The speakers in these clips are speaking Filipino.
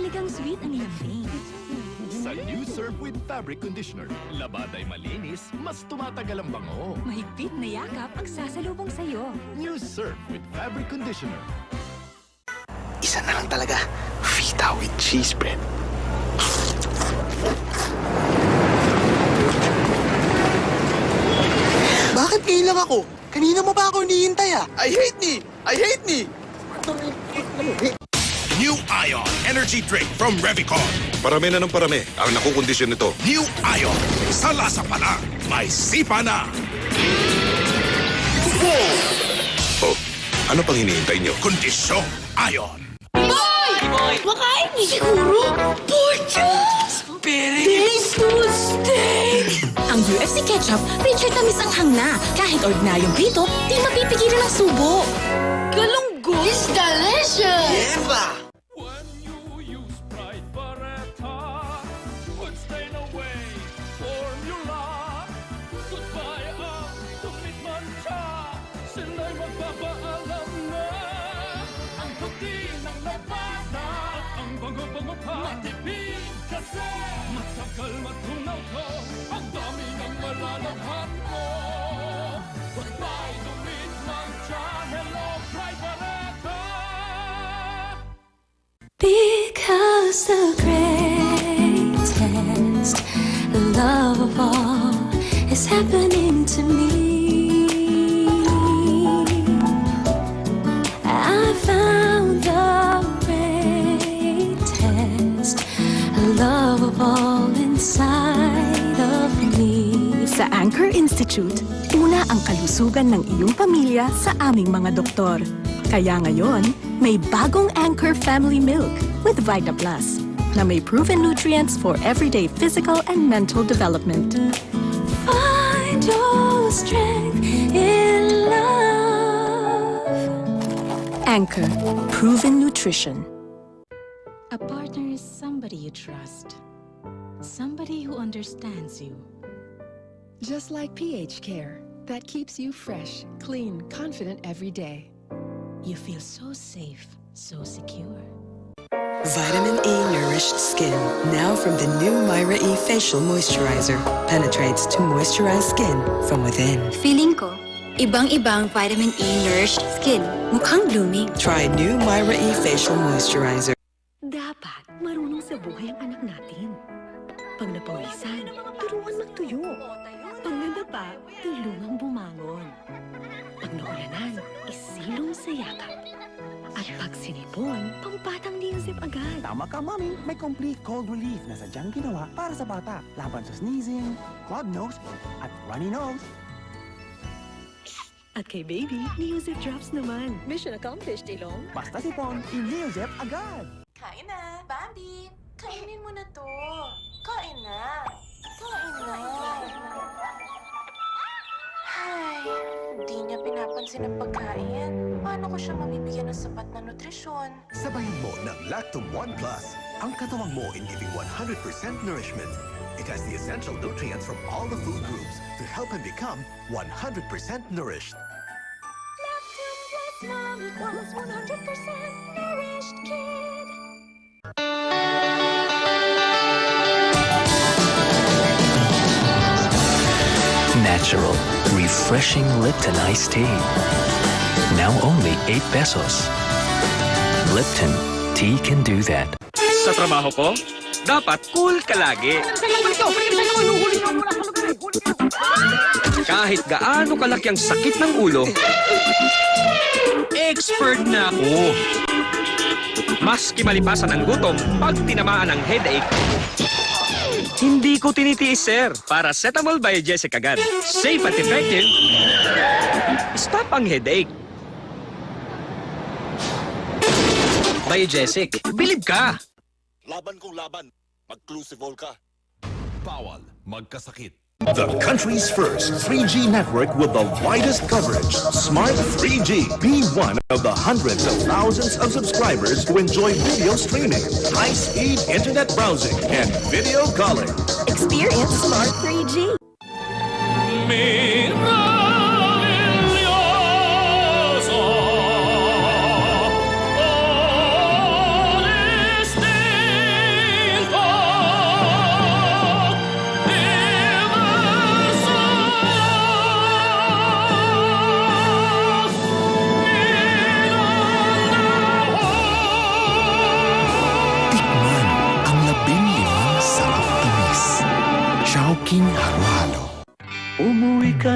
Talagang sweet ang lambing. Sa New Surf with Fabric Conditioner, labad ay malinis, mas tumatagal ang bango. Mahigpit na yakap ang sasalubong sa'yo. New Surf with Fabric Conditioner. Isa na lang talaga. Fita with cheese bread. Bakit ngayon lang ako? Kanina mo pa ako hinihintay ah. I hate me! I hate me! New Ion Energy Drink from Revicon. Parami na ng parami ang nakukondisyon nito. New Ion. Sa lasa pa lang, may sipa na. Oh, ano pang hinihintay nyo? Kondisyon Ion. Makain niyo siguro? Porchos! Taste to steak! Ang UFC ketchup, Richard tamis ang hangna. Kahit ordinaryong prito, di mapipigilan ang subo. Galunggong is delicious! Eva! When you use Pride Barretta, would stain away formula. Goodbye ang tumit mancha, sila'y magpapaalam na. Ang puti ng labada, ang bango-bango pa, matipid kasi. Matagal matunaw ko, ang dami ng malalabhan mo. Goodbye tumit mancha, hello Pride Barretta. Because the greatest love of all is happening to me. I found the greatest love of all inside of me. Sa Anchor Institute, una ang kalusugan ng iyong pamilya sa aming mga doktor. Kaya ngayon, may bagong Anchor Family Milk with Vita Plus na may proven nutrients for everyday physical and mental development. Find your strength in love. Anchor, proven nutrition. A partner is somebody you trust. Somebody who understands you. Just like pH Care, that keeps you fresh, clean, confident every day. You feel so safe, so secure. Vitamin E nourished skin. Now from the new Myra E facial moisturizer. Penetrates to moisturize skin from within. Feeling ko, ibang-ibang vitamin E nourished skin. Mukhang blooming. Try new Myra E facial moisturizer. Dapat marunong sa buhay ang anak natin. Pag napawisan, turuan magtuyo. Pag nadapa, tulungang bumangon. Pag naulanan, isilong sa yakap. At pag sinipon, pampatang Neozip agad. Tama ka, Mami. May complete cold relief na sadyang ginawa para sa bata. Laban sa sneezing, clogged nose, at runny nose. At kay baby, Neozip drops naman. Mission accomplished, Ilong. Basta sipon, in-Neozip agad. Kain na, Bambi. Kainin mo na to. Kain na. Kain na. Ay, di niya pinapansin ang pagkain. Paano ko siya mabibigyan ng sapat na nutrisyon? Sabayan mo ng Lactum 1 Plus. Ang katawang mo in giving 100% nourishment. It has the essential nutrients from all the food groups to help him become 100% nourished. Lactum Plus Mom equals 100% nourished kid. Natural, refreshing Lipton iced tea. Now only 8 pesos. Lipton, tea can do that. Sa trabaho ko, dapat cool ka lagi. Kahit gaano kalaki ang sakit ng ulo, expert na ako. Maski malipasan ang gutom pag tinamaan ng headache, hindi ko tinitiis, sir. Paracetamol by Jessic agad. Safe at effective. Stop ang headache. By Jessic, bilib ka. Laban kung laban. Mag-Clusivol ka. Bawal magkasakit. The country's first 3G network with the widest coverage. Smart 3G. Be one of the hundreds of thousands of subscribers who enjoy video streaming, high-speed internet browsing, and video calling. Experience Smart 3G.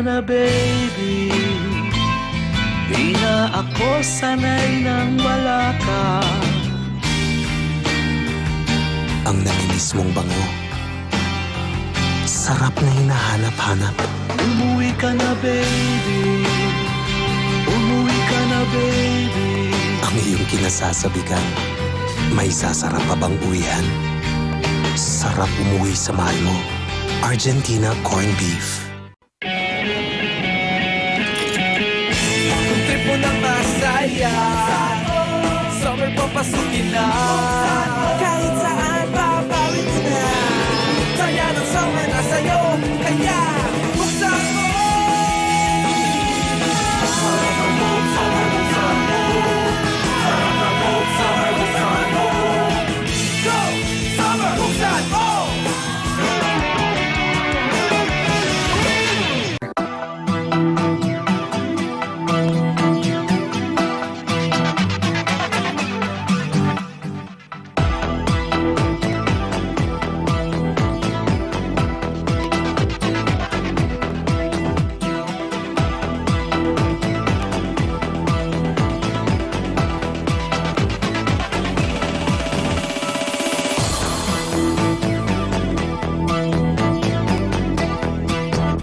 na baby. Di na ako sanay nang wala ka. Ang namimis mong bango, sarap na hinahanap-hanap. Umuwi ka na baby. Umuwi ka na baby. Ang iyong kinasasabikan, may sasarap pa bang uwihan? Sarap umuwi sa mahal mo. Argentina Corned Beef. Kung trip mo ng masaya, summer papasukin na. Kahit saan, papawin mo na. Saya ng summer na sa'yo, kaya buksan mo. Go! Summer, buksan mo!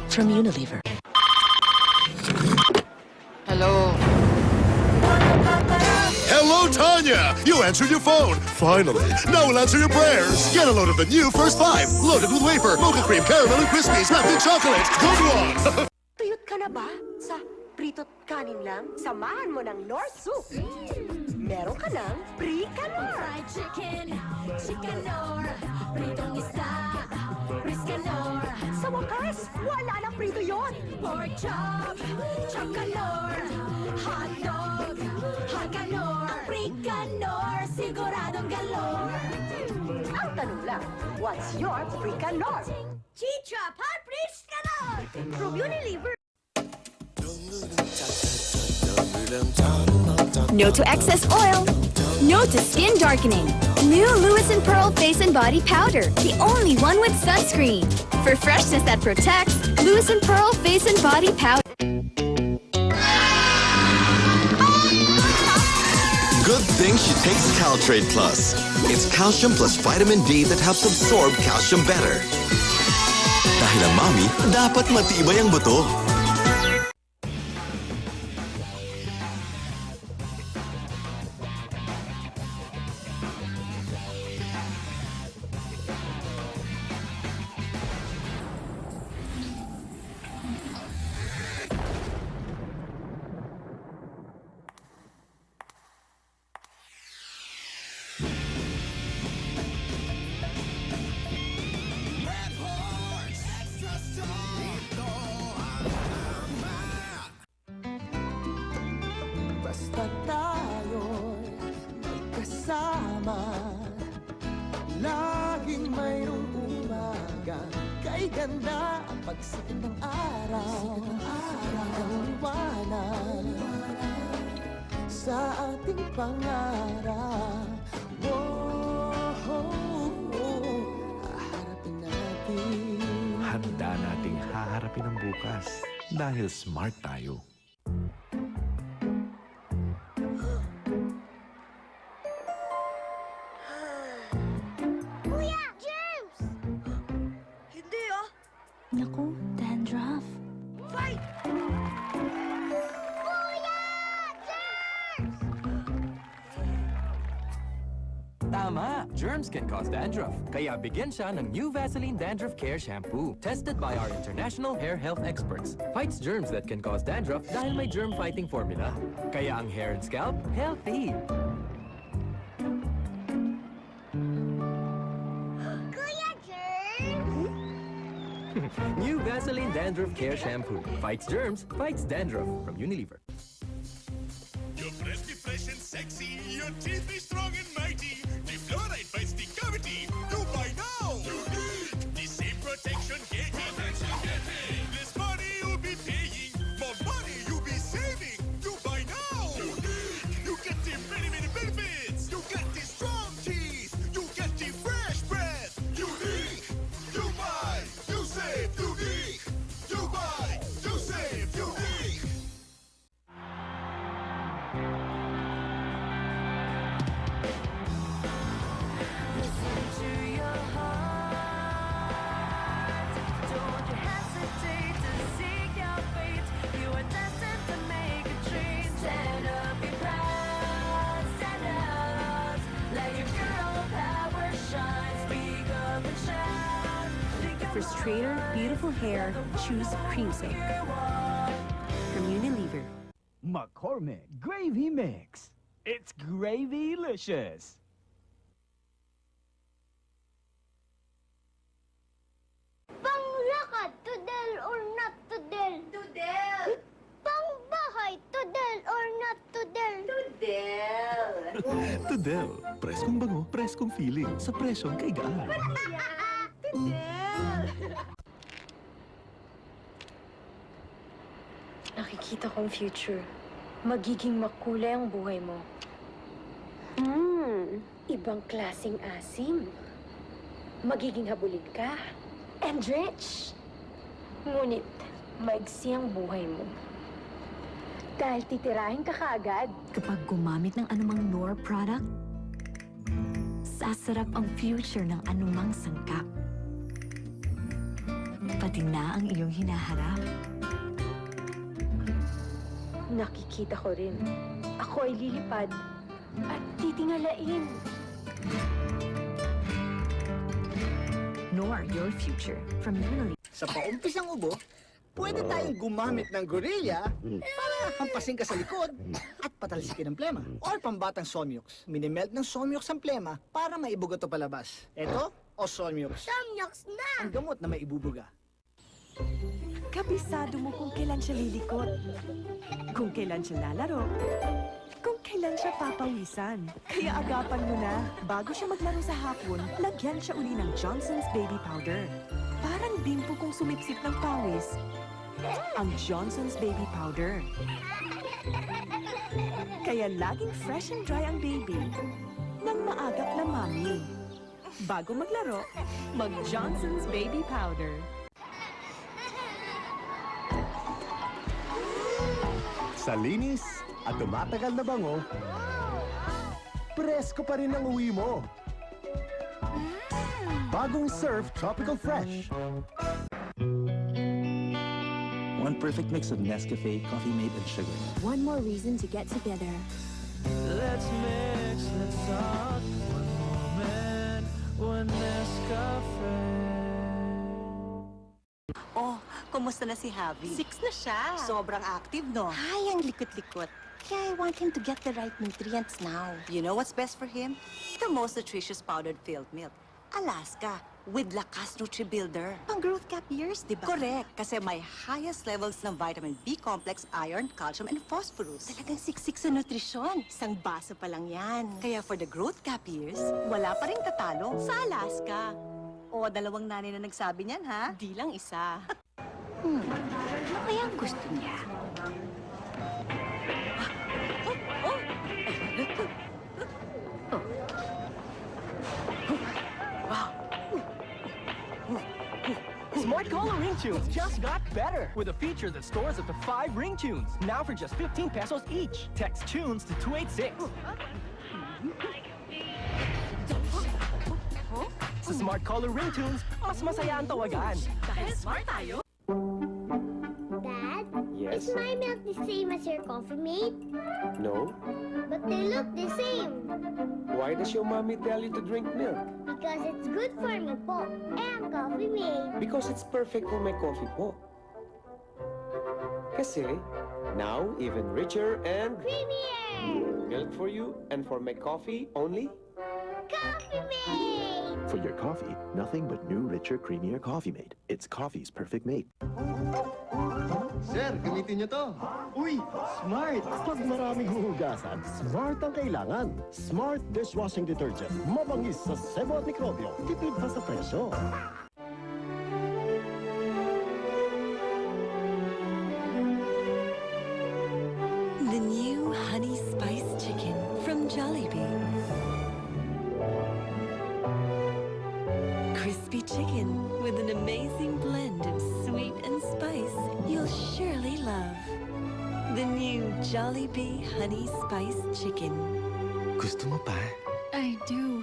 From Unilever. Hello. Hello, Tanya! You answered your phone. Finally. Now we'll answer your prayers. Get a load of the new First 5. Loaded with wafer, mocha cream, caramel, and crispies, wrapped in chocolate. Good one! Tuyot ka na ba? Sa prito't kanin lang? Samahan mo ng Nor Soup. Meron ka ng Pricanor. Fried chicken, Chicanor, pritong isda, Priscanor. Sa wakas, wala nang prito yon. Pork chop, Chocanor, hot dog, Haganor, Pricanor, siguradong galore. Ang tanong lang, what's your Pricanor? Chicha, hot Priscanor, from Unilever. No to excess oil. No to skin darkening. New Lewis and Pearl Face and Body Powder. The only one with sunscreen. For freshness that protects, Lewis and Pearl Face and Body Powder. Good thing she takes Caltrate Plus. It's calcium plus vitamin D that helps absorb calcium better. Dahil ang mami, dapat matibay ang buto. Basta tayo'y magkasama, laging mayroong umaga. Kay ganda ang pagsikat ng araw, ang liwanag sa ating pangarap. Haharapin natin. Handa nating haharapin ang bukas dahil smart tayo. Kuya, germs! Hindi ah. Naku, dandruff. Fight! Kuya, germs! Tama! Germs can cause dandruff. Kaya bigyan siya ng new Vaseline Dandruff Care Shampoo. Tested by our international hair health experts. Fights germs that can cause dandruff dahil may germ-fighting formula. Kaya ang hair and scalp, healthy. Kuya, germs! New Vaseline Dandruff Care Shampoo. Fights germs, fights dandruff. From Unilever. Your breath be fresh and sexy. Your teeth be strong and mighty. The fluoride fights the cavity. Do buy now. The same protection getting. Less money you'll be paying. More money you'll be saving. Do buy now. You get the many, many benefits. You get the strong teeth. You get the fresh breath. Unique. You buy. You save. Unique. You buy. You save. For straighter, beautiful hair, choose Creamsick. From Unilever. McCormick Gravy Mix. It's gravy-licious. Panglakad, tudel or not tudel? Tudel! Pangbahay, tudel or not tudel? Tudel! Tudel, preskong bango, preskong feeling, sa presyong kaigaan. Tudel! Nakikita kong future. Magiging makulay ang buhay mo. Ibang klaseng asim. Magiging habulin ka. And rich. Ngunit, maigsi ang buhay mo. Dahil titirahin ka kaagad. Kapag gumamit ng anumang Knorr product, sasarap ang future ng anumang sangkap. Pati na ang iyong hinaharap. Nakikita ko rin. Ako ay lilipad at titingalain. Knorr, your future. From Unilever. Sa paumpisang ubo, pwede tayong gumamit ng gorilla para hampasin ka sa likod at patalsikin ang plema. Or pambatang Somyux. Minimelt ng Somyux ang plema para maibuga to palabas. Eto, o Somyux. Samyoks na! Ang gamot na maibubuga. Kabisado mo kung kailan siya lilikot, kung kailan siya lalaro, kung kailan siya papawisan. Kaya agapan mo na, bago siya maglaro sa hapon, lagyan siya uli ng Johnson's Baby Powder. Parang bimpo kung sumipsip ng pawis. Ang Johnson's Baby Powder. Kaya laging fresh and dry ang baby nang maagap na mami. Bago maglaro, mag-Johnson's Baby Powder. Sa linis at tumatagal na bango, presko pa rin ang uwi mo. Bagong Surf Tropical Fresh. One perfect mix of Nescafe, Coffee Mate, and sugar. One more reason to get together. Let's mix, let's talk. One moment, one Nescafe. Oh, kumusta na si Javi? 6 na siya. Sobrang active, no? Ay, ang likot-likot. Kaya I want him to get the right nutrients now. You know what's best for him? The most nutritious powdered filled milk. Alaska, with Lakas Nutri-Builder. Pang growth cap years, di ba? Correct, kasi may highest levels ng vitamin B complex, iron, calcium, and phosphorus. Talagang siksik sa nutrisyon. Isang baso pa lang yan. Kaya for the growth cap years, wala pa rin tatalo sa Alaska. O, dalawang nanay na nagsabi niyan, ha? Di lang isa. Ano kaya ang gusto niya? Smart Caller Ring Tunes just got better with a feature that stores up to 5 ring tunes. Now for just 15 pesos each. Text tunes to 286. Sa Smart Caller Ring Tunes, mas masaya ang tawagan. Dahil smart tayo. Dad? Yes? Is my milk the same as your Coffee Mate? No? But they look the same. Why does your mommy tell you to drink milk? Because it's good for me po. And Coffee Mate. Because it's perfect for my coffee po. Kasi, now even richer and Creamier! milk for you and for my coffee only. Coffee Mate! For your coffee, nothing but new, richer, creamier Coffee Mate. It's coffee's perfect mate. Sir, gamitin niyo to. Uy, smart! Pag maraming huhugasan, smart ang kailangan. Smart dishwashing detergent. Mabangis sa sebo at mikrobyo. Tipid pa sa presyo. The new Honey Spice Chicken from Jollibee. Crispy chicken with an amazing blend of sweet and spice you'll surely love. The new Jollibee Honey Spice Chicken. Gusto mo pa? I do.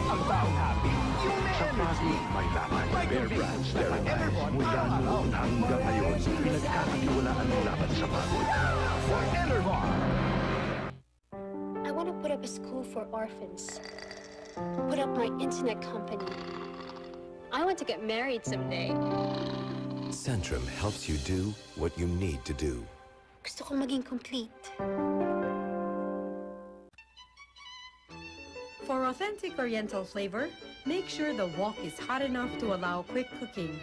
Ang taong happy, yung may energy. May laban. Bear Brand Sterilize. Mula noon hanggang ngayon, pinagkakatiwalaan ang laban sa pagod. For Enervar. want to put up a school for orphans. Put up my internet company. I want to get married someday. Centrum helps you do what you need to do. Gusto kong maging complete. For authentic Oriental flavor, make sure the wok is hot enough to allow quick cooking.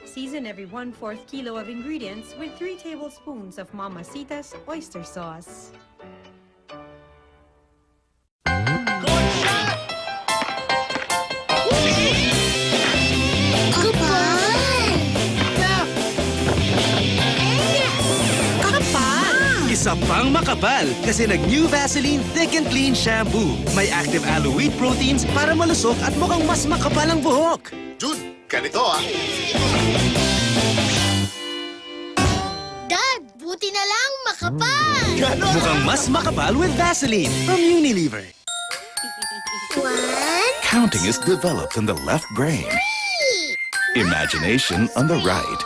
Season every 1/4 kilo of ingredients with 3 tablespoons of Mamacita's oyster sauce. Isa pang makapal kasi nag-New Vaseline Thick and Clean Shampoo. May active aloe wheat proteins para malusok at mukhang mas makapal ang buhok. Jun, ganito ah. Dad, buti na lang makapal! Mukhang mas makapal with Vaseline from Unilever. Counting is developed in the left brain. Imagination on the right.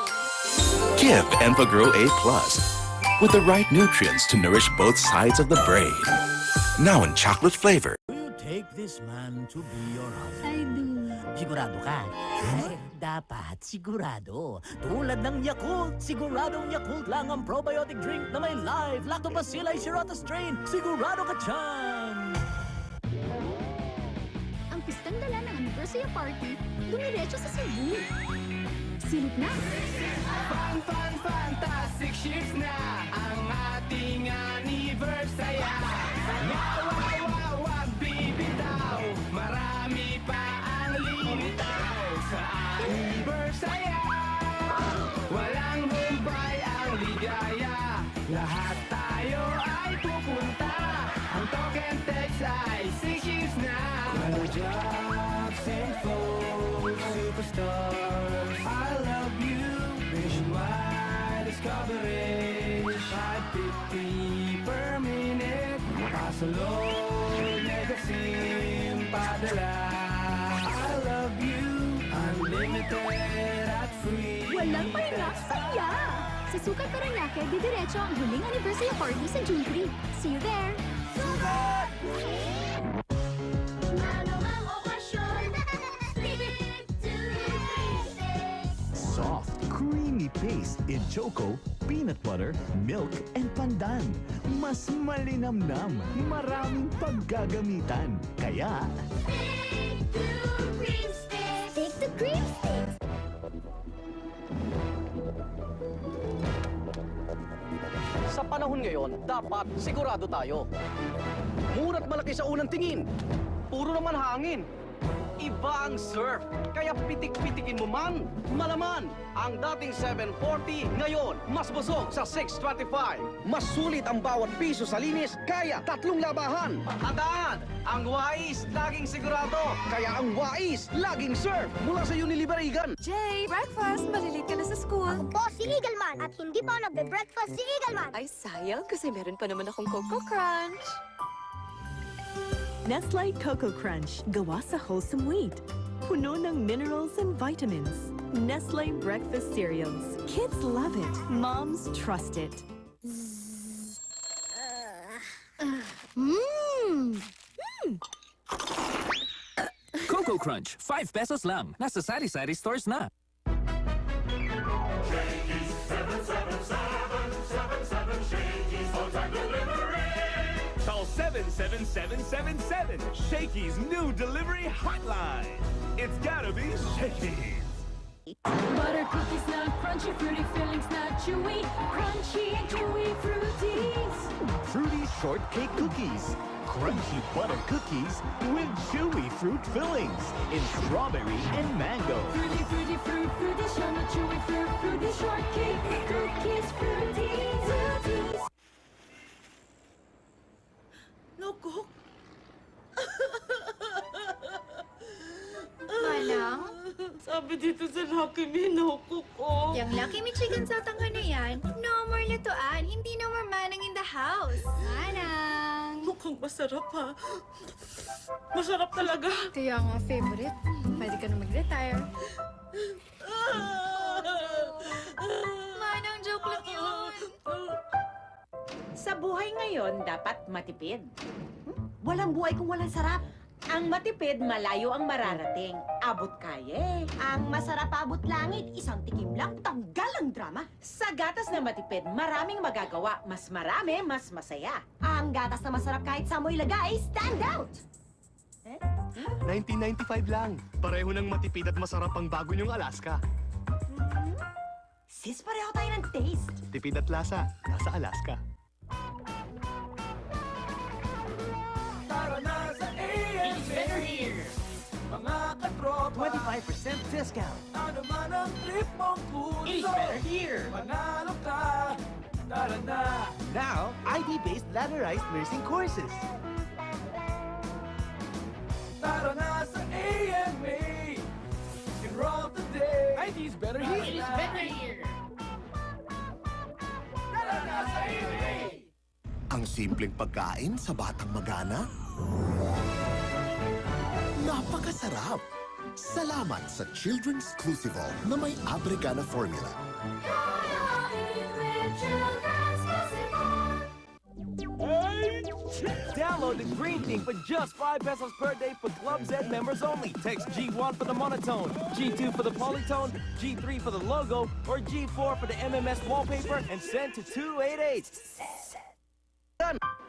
Give Enfagrow A+, with the right nutrients to nourish both sides of the brain. Now in chocolate flavor. You take this man to be your husband. I do. Sigurado ka? Dapat sigurado. Tulad ng Yakult, siguradong Yakult lang ang probiotic drink na may live Lactobacillus Shirota strain. Sigurado ka dyan! Ang pistang dala ng anniversary party, dumiretso sa Cebu. Silip na. Fantastic shifts na ang ating anniversary. Wag bibitaw, marami pa ang limitaw sa anniversary. Walang humpay ang ligaya, lahat tayo ay pupunta. Ang token text ay 6 years na. Well, jobs and folks, superstars, I love you, nationwide coverage, 550 per minute. Pasalod, Megasim, padala. I love you, unlimited at free. Walang pahinga, saya! Sa Sukat Paranaque, didiretso ang huling anniversary party sa June 3. See you there! Soft, creamy paste in choco, peanut butter, milk, and pandan. Mas malinamnam, maraming paggagamitan. Kaya, Stick to cream sticks. Sa panahon ngayon, dapat sigurado tayo. Mura't malaki sa unang tingin. Puro naman hangin. Iba ang surf, kaya pitik-pitikin mo man. Malaman, ang dating 740 ngayon, mas busog sa 625. Mas sulit ang bawat piso sa linis, kaya 3 labahan. Tandaan, ang Wais laging sigurado, kaya ang Wais laging surf mula sa Unilever Egan. Jay, breakfast! Malilit ka na sa school. Ako po si Eagleman at hindi pa nagbe-breakfast si Eagleman. Ay, sayang kasi meron pa naman akong Coco Crunch. Nestle Coco Crunch, gawa sa wholesome wheat. Puno ng minerals and vitamins. Nestle breakfast cereals. Kids love it. Moms trust it. Coco Crunch, 5 pesos lang. Nasa sari-sari stores na. Call 77777, Shakey's new delivery hotline. It's gotta be Shakey's. Butter cookies not crunchy, fruity fillings not chewy, crunchy and chewy fruities. fruity shortcake cookies. Crunchy butter cookies with chewy fruit fillings in strawberry and mango. Fruity, fruity, fruit, fruity, shiny, chewy fruit, fruity shortcake cookies, fruities, fruities. Naku! Manang? Sabi dito sa Lucky Me, naku ko. Yung Lucky Me chicken satang na yan, no more lutuan, hindi no more manang in the house. Manang! Mukhang masarap ha. Masarap talaga. Kaya nga favorite. Pwede ka na mag-retire. Manang, joke lang yun. Sa buhay ngayon, dapat matipid. Walang buhay kung walang sarap. Ang matipid, malayo ang mararating. Abot kaya eh. Ang masarap abot langit, isang tikim lang, tanggal ang drama. Sa gatas na matipid, maraming magagawa. Mas marami, mas masaya. Ang gatas na masarap kahit sa mo ilagay, stand out! 1995 lang. Pareho ng matipid at masarap ang bago niyong Alaska. Sis, pareho tayo ng taste. Tipid at lasa, nasa Alaska. Tara na sa AMC! Better here! Mga katropa! 25% discount. Ano man ang trip mong puso! Eat better here! Manalo ka! Tara na! Now, ID-based ladderized nursing courses. Tara na sa AMA! Enroll today! ID's better here! ID's better here! Tara na sa AMA! Ang simpleng pagkain sa batang magana? Napakasarap! Salamat sa Children's Crucible na may Abrigana formula. Download the Green Thing for just 5 pesos per day for Club Z members only. Text G1 for the monotone, G2 for the polytone, G3 for the logo, or G4 for the MMS wallpaper and send to 288.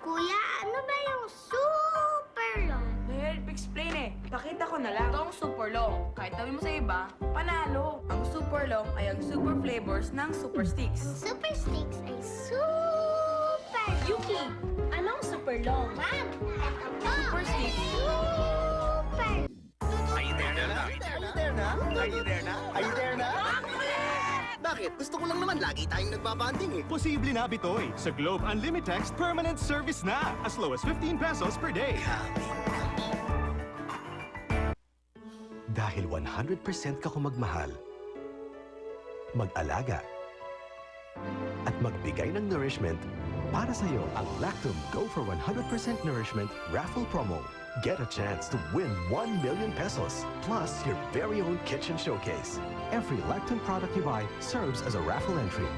Kuya, ano ba yung super long? Help explain eh. Pakita ko na lang. Ito ang super long. Kahit gawin mo sa iba, panalo. Ang super long ay ang super flavors ng super sticks. Super sticks ay super... Yuki, anong super long? Ma'am, Super sticks. super... Are you there na? Are you there na? Are you there na? Are you there na? Bakit? Gusto ko lang naman lagi tayong nagbabanding eh. Posible na, Bitoy. Sa Globe Unlimitex, permanent service na. As low as 15 pesos per day. Dahil 100% ka kung magmahal, mag-alaga, at magbigay ng nourishment, para sa'yo ang Lactum Go for 100% Nourishment Raffle Promo. Get a chance to win 1 million pesos, plus your very own kitchen showcase. Every Lactum product you buy serves as a raffle entry.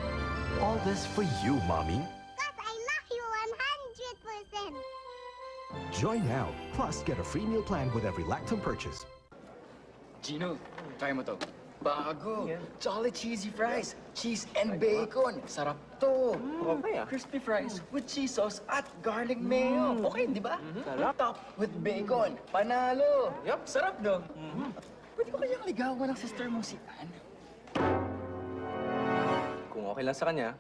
All this for you, Mommy. Cause I love you 100%. Join now, plus get a free meal plan with every Lactum purchase. Gino, try mo to. Bago! Jolly cheesy fries! Cheese and bacon! Sarap to! Okay Crispy fries with cheese sauce at garlic mayo! Okay, di ba? Sarap! Top with bacon! Panalo! Yup, sarap no? Pwede ko kayang ligawan ng sister mo si Ann? Kung okay lang sa kanya,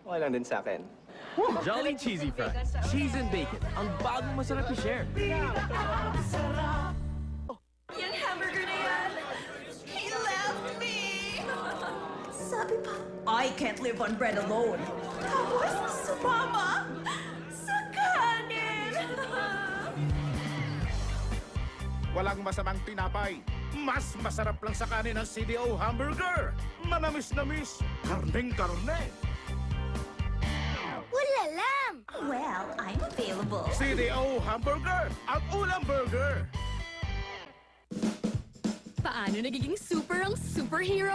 okay lang din sa akin. Jolly Cheesy Fries. Cheese and bacon. Ang bagong masarap i-share. Yung hamburger na yan! He left me! Sabi pa, I can't live on bread alone. Tapos, sumama sa kanin! Walang masamang tinapay. Mas masarap lang sa kanin ang CDO Hamburger. Manamis-namis, karneng-karne. Ulalam! Well, I'm available. CDO Hamburger, ang ulam burger. Paano nagiging super ang superhero?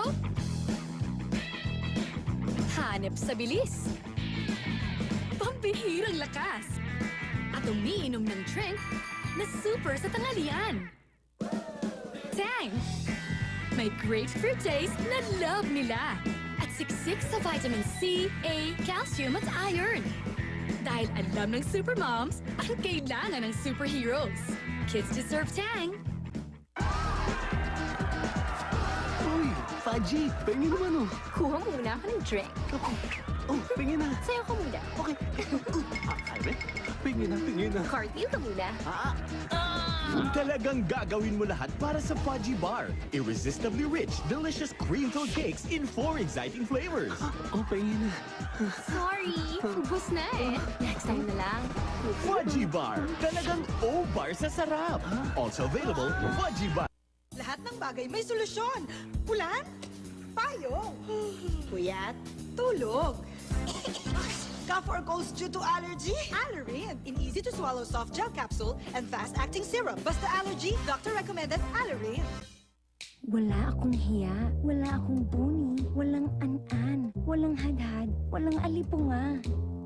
Hanep sa bilis. Pambihirang lakas. At umiinom ng drink na super sa tanghalian. Tang! May grapefruit taste na love nila. At siksik sa vitamin C, A, calcium at iron. Dahil alam ng supermoms ang kailangan ng superheroes. Kids deserve Tang. Uy, Faji, pengin naman oh. Kuha muna ako ng drink. Oh, pengin na. Sayo ka muna. Okay. Alvin, pengin na. Cartwheel ka muna. Talagang gagawin mo lahat para sa Fudgy Bar. Irresistibly rich, delicious cream-filled cakes in 4 exciting flavors. Oh, pengin na. Sorry, ubos na eh. Next time na lang. Fudgy Bar. Talagang O-Bar sa sarap. Also available, Fudgy Bar. Lahat ng bagay may solusyon. Ulan, payong, puyat, tulog. Cough or colds due to allergy? Allerine, in easy-to-swallow soft gel capsule and fast-acting serum. Basta allergy, doctor recommended Allerine. Wala akong hiya, wala akong buni, walang an-an, walang hadhad, walang alipunga.